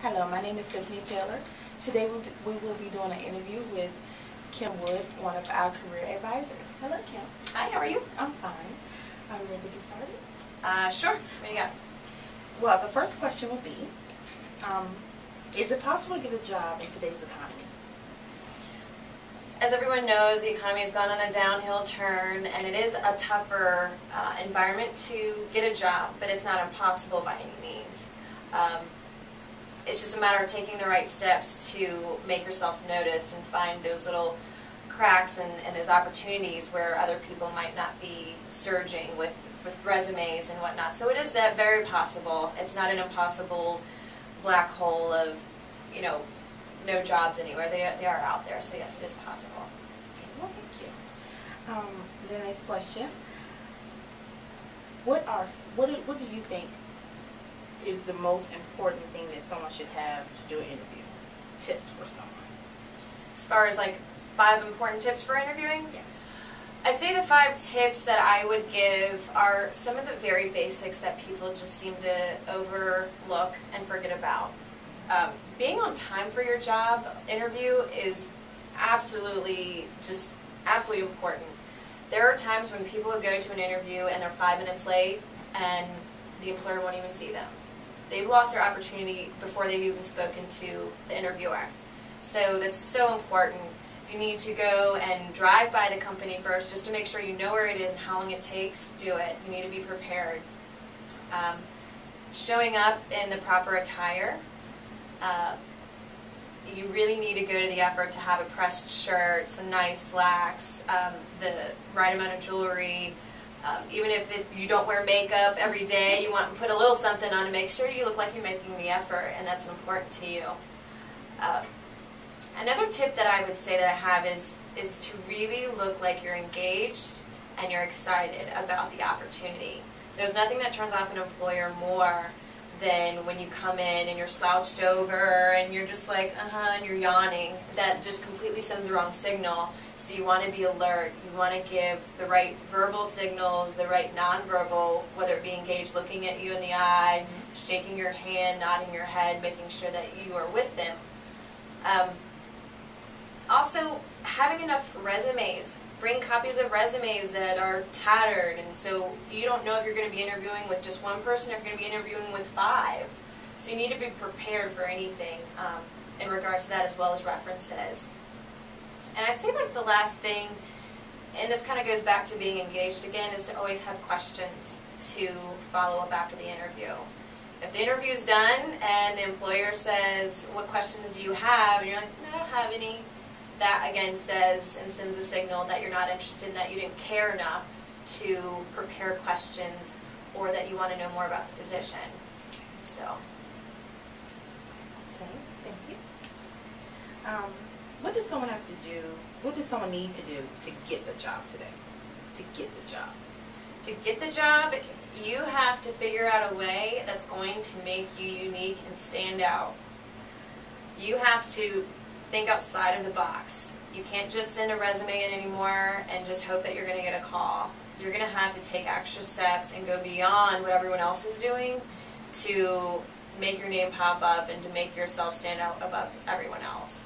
Hello, my name is Tiffany Taylor. Today we will be doing an interview with Kim Wood, one of our career advisors. Hello, Kim. Hi, how are you? I'm fine. Are you ready to get started? Sure. What do you got? Well, the first question would be, is it possible to get a job in today's economy? As everyone knows, the economy has gone on a downhill turn, and it is a tougher environment to get a job, but it's not impossible by any means. It's just a matter of taking the right steps to make yourself noticed and find those little cracks and those opportunities where other people might not be surging with resumes and whatnot. So it is that very possible. It's not an impossible black hole of, no jobs anywhere. They are out there. So yes, it is possible. Okay, well, thank you. The next question: What do you think is the most important thing that someone should have to do an interview? Tips for someone. As far as like 5 important tips for interviewing? Yes. I'd say the 5 tips that I would give are some of the very basics that people just seem to overlook and forget about. Being on time for your job interview is absolutely important. There are times when people will go to an interview and they're 5 minutes late and the employer won't even see them. They've lost their opportunity before they've even spoken to the interviewer. So that's so important. If you need to go and drive by the company first just to make sure you know where it is and how long it takes, do it. You need to be prepared. Showing up in the proper attire. You really need to go to the effort to have a pressed shirt, some nice slacks, the right amount of jewelry. Even if you don't wear makeup every day, you want to put a little something on to make sure you look like you're making the effort, and that's important to you. Another tip that I would say that I have is to really look like you're engaged and you're excited about the opportunity. There's nothing that turns off an employer more than when you come in and you're slouched over and you're just like, and you're yawning. That just completely sends the wrong signal. So you want to be alert. You want to give the right verbal signals, the right nonverbal, whether it be engaged, looking at you in the eye, shaking your hand, nodding your head, making sure that you are with them. Also, having enough resumes. Bring copies of resumes that are tattered, and so you don't know if you're going to be interviewing with just one person or if you're going to be interviewing with 5. So you need to be prepared for anything in regards to that, as well as references. And I'd say like the last thing, and this kind of goes back to being engaged again, is to always have questions to follow up after the interview. If the interview's done and the employer says, "What questions do you have?" and you're like, "No, I don't have any," that again says and sends a signal that you're not interested, and that you didn't care enough to prepare questions, or that you want to know more about the position. So. Okay, thank you. What does someone have to do? What does someone need to do to get the job today? To get the job. To get the job, you have to figure out a way that's going to make you unique and stand out. You have to think outside of the box. You can't just send a resume in anymore and just hope that you're going to get a call. You're going to have to take extra steps and go beyond what everyone else is doing to make your name pop up and to make yourself stand out above everyone else.